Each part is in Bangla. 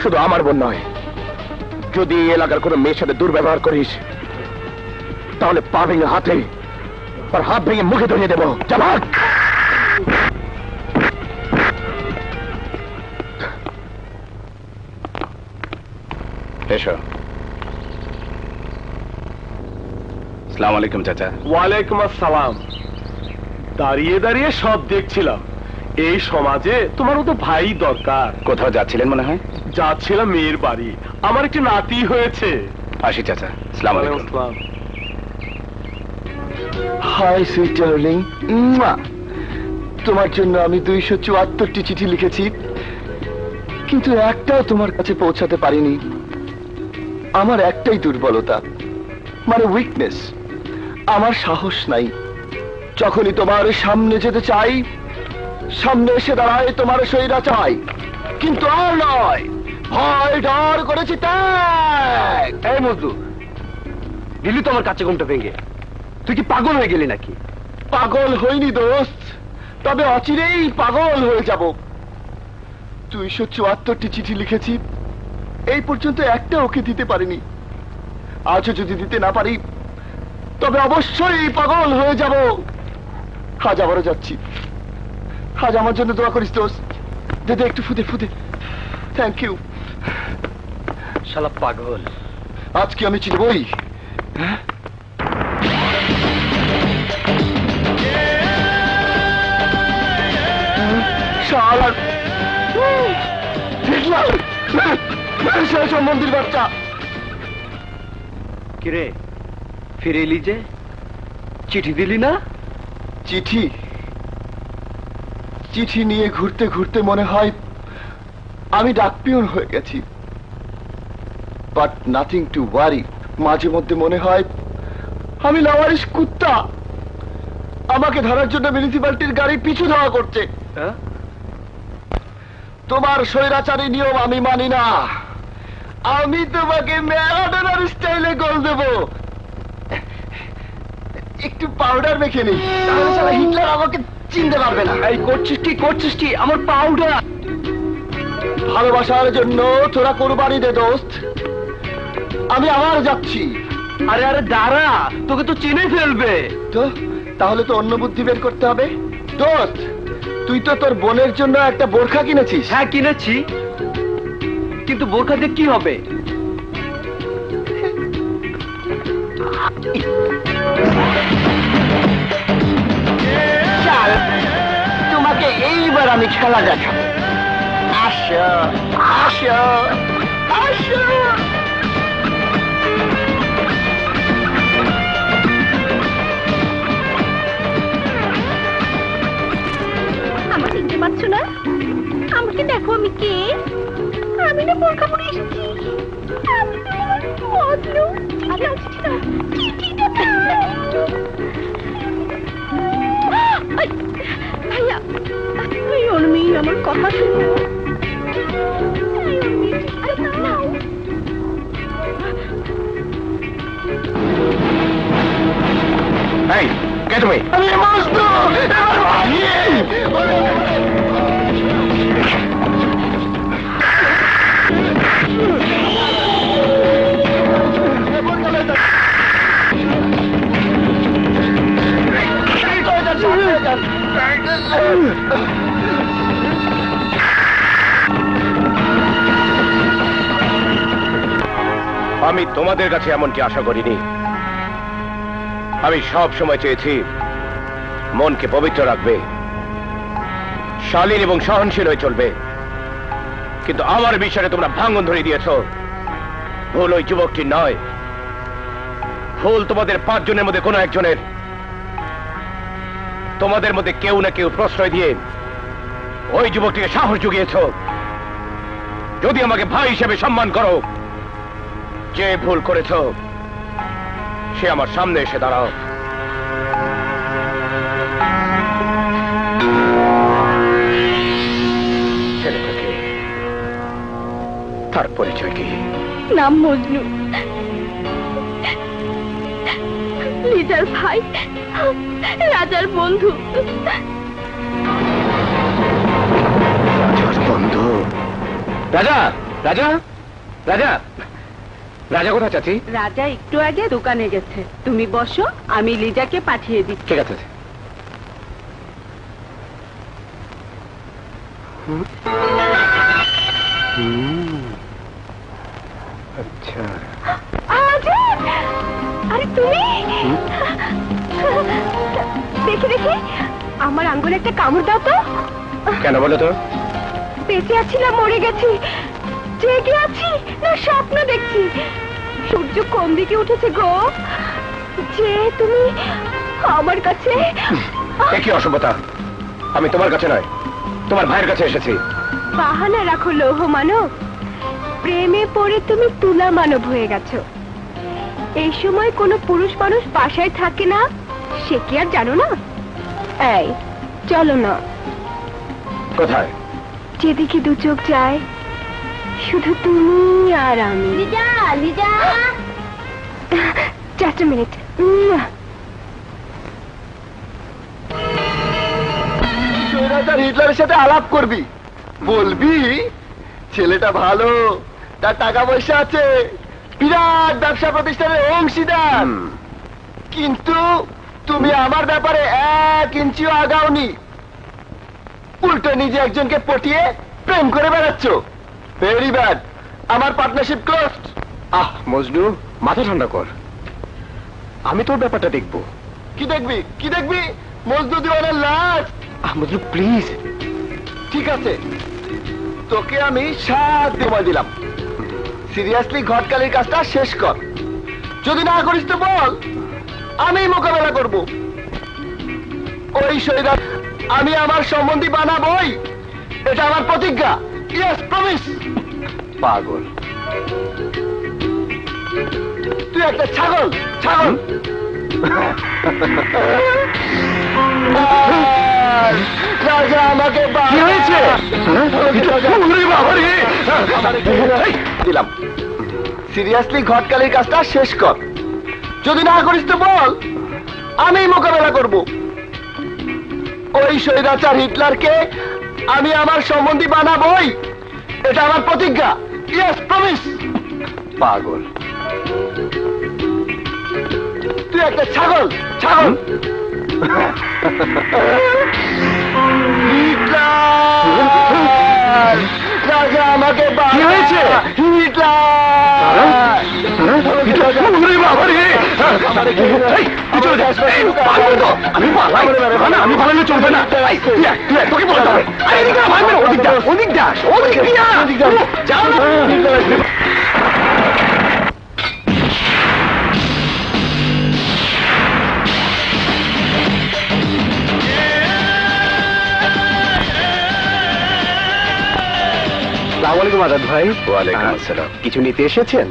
শুধু আমার বোন নয়, যদি এলাকার কোনো মেয়ের সাথে দুর্ব্যবহার করিস তাহলে পা ভেঙে হাতে আর হাত ভেঙে মুখে ধরিয়ে দেবো। জামাত এসো। আসসালামু আলাইকুম চাচা। ওয়ালাইকুম আসসালাম। দাঁড়িয়ে দাঁড়িয়ে সব দেখছিলাম। এই সমাজে তোমারও তো ভাই দরকার। কোথাও যাচ্ছিলেন মনে হয়? যাচ্ছিলাম মেয়ের বাড়ি, আমার একটি নাতি হয়েছে। আসি চাচা। আসসালামু আলাইকুম। হাই সুইট ডার্লিং, তোমার জন্য আমি 274টি চিঠি লিখেছি, কিন্তু একটাও তোমার কাছে পৌঁছাতে পারিনি। আমার একটাই দুর্বলতা, মানে উইকনেস। আমার সাহস নাই। যখনই তোমার সামনে যেতে চাই, সামনে এসে দাঁড়ায় তোমার সইরা চাই, কিন্তু আর নয়, ভয় ডর করেছি ত্যাগ। এই মজদু, দিলি তো আমার কাছে ঘুমটা ভেঙে। তুই কি পাগল হয়ে গেলি নাকি? পাগল হইনি দোস্ত, তবে অচিরেই পাগল হয়ে যাব। 274টি চিঠি লিখেছি, এই পর্যন্ত একটা ওকে দিতে পারিনি। আজও যদি দিতে না পারি তবে অবশ্যই পাগল হয়ে যাব। আজ আবারও যাচ্ছি। আজ আমার জন্য দোয়া করিস দোস্ত। দে দে একটু ফুদে ফুদে। Thank you. শালা পাগল। আজকে আমি চিনবই। শালা হিটলার, মন্দির বাচ্চা। কিরে ফিরে এলি যে? চিঠি দিলি না? চিঠি চিঠি নিয়ে ঘুরতে ঘুরতে মনে হয় আমি ডাকপিয়ন হয়ে গেছি। But nothing to worry. মাঝে মধ্যে মনে হয় আমি লাওয়ারিশ কুত্তা। আমাকে ধরার জন্য মিউনিসিপ্যালিটির গাড়ি পিছু ধাওয়া করছে। তোমার স্বৈরাচারী নিয়ম আমি মানি না। আমি তোমাকে ম্যারাডোনার স্টাইলে গোল দেব। একটু পাউডার মেখে নি, তাহলে সারা হিটলার আমাকে চিনতে পারবে না। এই করছিস কি? আমার পাউডার। ভালোবাসার জন্য তোরা কোরবানি দে দোস্ত। আমি আবার যাচ্ছি। আরে আরে দাঁড়া, তোকে তো চিনে ফেলবে। তো তাহলে তো অন্য বুদ্ধি বের করতে হবে। দোস্ত, তুই তো তোর বোনের জন্য একটা বোরখা কিনেছিস। হ্যাঁ কিনেছি, কিন্তু বোরখা দিয়ে কি হবে? চল, তোমাকে এইবার আমি খেলা দেখাবো। আসো আসো আসো। আমাকে চিনতে পারছো না? আমাকে দেখো, আমি কে? আমি না বোরখা পরে এসেছি। আমি তোমার বদলু। চিঠিটা ভাইয়া, ওই উর্মি, আমার কথা শুনো। এই কে তুমি? আমি মজনু। আমি তোমাদের কাছে এমনটি আশা করিনি। আমি সব সময় চেয়েছি মনকে পবিত্র রাখবে, শালীন এবং সহনশীল হয়ে চলবে, কিন্তু আমার বিষয়ে তোমরা ভাঙন ধরে দিয়েছ। ভুল ওই যুবকটি নয়, ভুল তোমাদের 5 জনের মধ্যে কোনো একজনের। তোমাদের মধ্যে কেউ না কেউ প্রশ্রয় দিয়ে ওই যুবকটিকে সাহস জুগিয়েছ। যদি আমাকে ভাই হিসেবে সম্মান করো, যে ভুল করেছ সে আমার সামনে এসে দাঁড়াও। ছেলেটাকে তার পরিচয় কি? নাম মজনু, লিজার ভাই, রাজার বন্ধু। রাজার বন্ধু? রাজা, রাজা, রাজা, রাজা কোথায় চাচি? রাজা একটু আগে দোকানে গেছে, তুমি বসো, আমি লিজাকে পাঠিয়ে দিচ্ছি। ঠিক আছে। আচ্ছা, আরে তুমি দেখি দেখি আমার আঙ্গুলে একটা কামড় দাও তো। কেন বলো তো? বেঁচে আছি না মরে গেছি, জেগে আছি না স্বপ্ন দেখছি? সূর্য কোন দিকে উঠেছে গো যে তুমি আমার কাছে? কি অসভ্যতা! আমি তোমার কাছে নয়, তোমার ভাইয়ের কাছে এসেছি। বাহানা রাখো লৌহ মানব, প্রেমে পড়ে তুমি তুলা মানব হয়ে গেছো। এই সময় কোনো পুরুষ মানুষ বাসায় থাকে না, সে কি আর জানো না? এই চলো না। কোথায়? যেদিকে দু চোখ যায় শুধু তুমি আর আমি। Liza, Liza, just a minute. স্বৈরাচার হিটলারের সাথে আলাপ করবি, বলবি ছেলেটা ভালো, তার টাকা পয়সা আছে, বিরাট ব্যবসা প্রতিষ্ঠানের অংশীদার। কিন্তু তুমি আমার ব্যাপারে 1 ইঞ্চিও আগাওনি, উল্টো নিজে একজনকে পটিয়ে প্রেম করে বেড়াচ্ছ। Very bad. আমার পার্টনারশিপ ক্লোজড। আহ মজনু, মাথা ঠান্ডা কর, আমি তোর ব্যাপারটা দেখবো। কি দেখবি, কি দেখবি? মজনু দিওয়ানের লাশ। মজনু প্লিজ। ঠিক আছে, তোকে আমি 7 সময় দিলাম, সিরিয়াসলি ঘটকালির কাজটা শেষ কর। যদি না করিস তো বল, আমি মোকাবেলা করব। ওই শহীদ আমি আমার সম্বন্ধী বানাবই, এটা আমার প্রতিজ্ঞা। Yes, promise. পাগল, তুই একটা ছাগল, ছাগল। রাজা আমাকে কি হয়েছে? দিলাম, সিরিয়াসলি ঘটকালির কাজটা শেষ কর। যদি না করিস তো বল, আমি মোকাবেলা করব। ওই স্বৈরাচার হিটলারকে আমি আমার সম্বন্ধী বানাবই, এটা আমার প্রতিজ্ঞা। Yes, promise. পাগল, তুই একটা ছাগল, ছাগল। হিটলার! রাজা আমাকে কি হয়েছে? আমি পালালে চলবে না, তোকে বলতে হবে। ওদিক দাস, ওদিক দিয়া যাও না। আসসালামু আলাইকুম আজাদ ভাই। ওয়ালাইকুম আসসালাম। কিছু নিতে এসেছেন?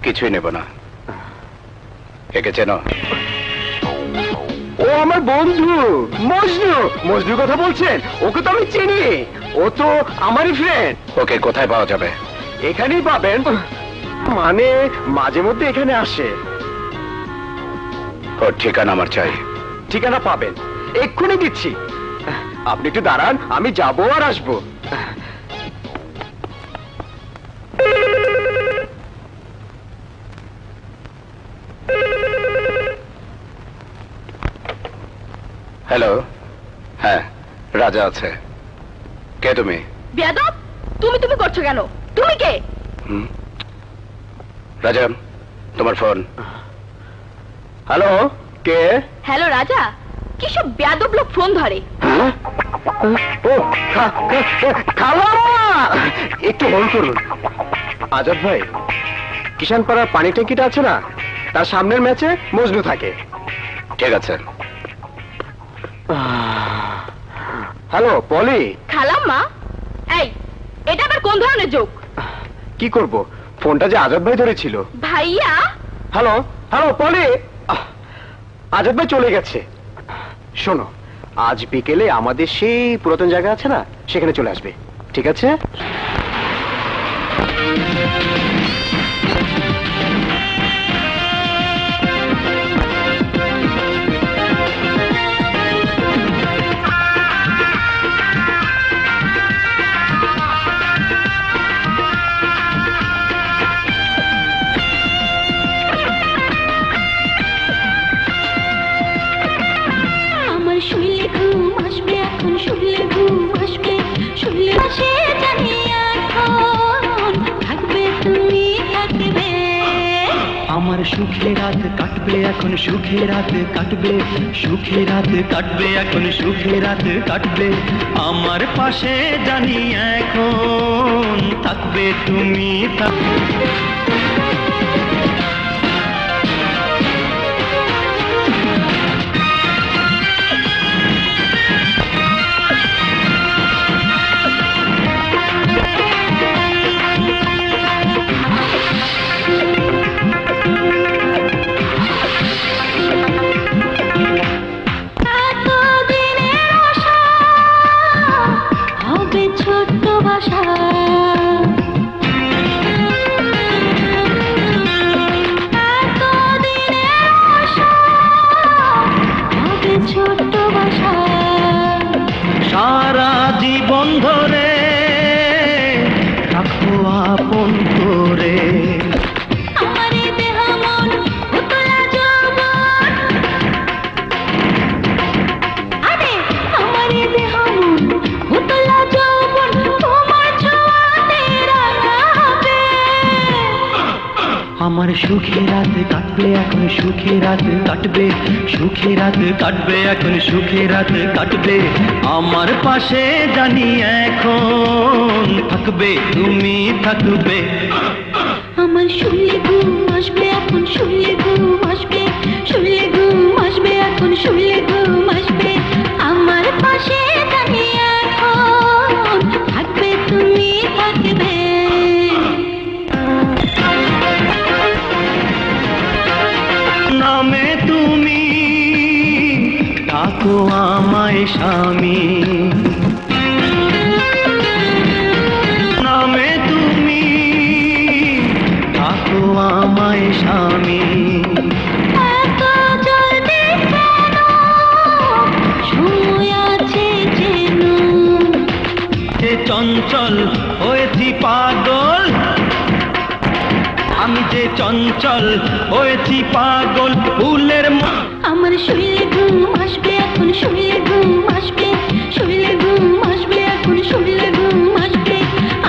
কিছুই নেব না। একে চেনো? ও আমার বন্ধু মজনু। মজনুর কথা বলছেন? ওকে তো আমি চিনি, ও তো আমারই ফ্রেন্ড। ওকে কোথায় পাওয়া যাবে? এখানেই পাবেন, মানে মাঝে মধ্যে এখানে আসে। ওর ঠিকানা আমার চাই। ঠিকানা পাবেন, এক্ষুনি দিচ্ছি। আপনি একটু দাঁড়ান, আমি যাবো আর আসবো। হ্যালো, হ্যাঁ রাজা আছে। কে তুমি? বেয়াদব, তুমি তুমি করছো কেন? তুমি কে? রাজা, তোমার ফোন। হ্যালো, কে? হ্যালো রাজা, কিসব বেয়াদব লোক ফোন ধরে? ও খালা, একটু হোল্ড করুন। আজাদ ভাই, কিষান পাড়ার পানি ট্যাঙ্কিটা আছে না, তার সামনের ম্যাচে মজনু থাকে। ঠিক আছে। হ্যালো পলি। খালাম্মা, এই এটা আবার কোন ধরনের যোগ? কি করব, ফোনটা যে আজাদ ভাই ধরেছিল। ভাইয়া, হ্যালো হ্যালো পলি। আজাদ ভাই চলে গেছে। শোনো, আজ বিকেলে আমাদের সেই পুরাতন জায়গা আছে না, সেখানে চলে আসবে, ঠিক আছে? আমার শুইলে ঘুম আসবে এখন, শুইলে ঘুম আসবে, শুইলে আসে জানি এখন থাকবে তুমি থাকবে। আমার সুখে রাত কাটবে এখন, সুখে রাত কাটবে, সুখে রাত কাটবে এখন, সুখে রাত কাটবে। আমার পাশে জানি এখন থাকবে তুমি এতদিনের আশা হবে ছোট্ট বাসা, এতদিনের আশা হবে ছোট্ট বাসা। সারা জীবন ধরে রাখো আপন করে। আমার এই দেহ মন উতলা যৌবন, আরে আমার এই দেহ মন উতলা যৌবন তোমার ছোঁয়াতে রাঙা হবে। আমার সুখে রাত কাটবে এখন, সুখে রাত কাটবে, সুখে রাত কাটবে এখন, সুখে রাত কাটবে। আমার পাশে জানি এখন থাকবে তুমি থাকবে। আমার শুইলে ঘুম আসবে এখন, শুইলে ঘুম আসবে, শুইলে ঘুম আসবে এখন, শুইলে ঘুম আসবে। আমার পাশে জানি এখন থাকবে তুমি থাকবে। নামে তুমি ডাকো আমায় স্বামী, নামে তুমি ডাকো আমায় স্বামী। এত জলদি কেন, সময় আছে যেন। যে চঞ্চল হয়েছি পাগল, আমি যে চঞ্চল হয়েছি পাগল ফুলের আমার শুইলে ঘুম আসবে এখন, শুইলে ঘুম আসবে, শুইলে ঘুম আসবে এখন, শুইলে ঘুম আসবে।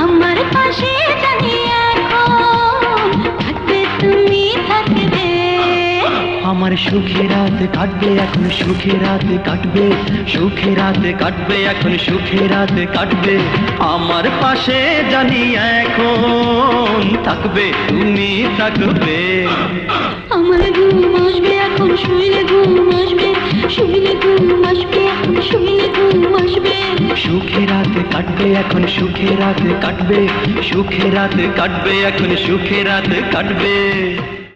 আমার পাশে জানি এখন থাকবে তুমি থাকবে। আমার সুখে রাত কাটবে এখন, সুখে রাত কাটবে, সুখে রাত কাটবে এখন, সুখে রাত কাটবে। আমার পাশে জানি এখন থাকবে তুমি থাকবে। আমার ঘুম আসবে এখন, শুইলে ঘুম আসবে, শুইলে ঘুম আসবে এখন, শুইলে ঘুম আসবে। সুখে রাত কাটবে এখন, সুখে রাত কাটবে, সুখে রাত কাটবে এখন, সুখে রাত কাটবে।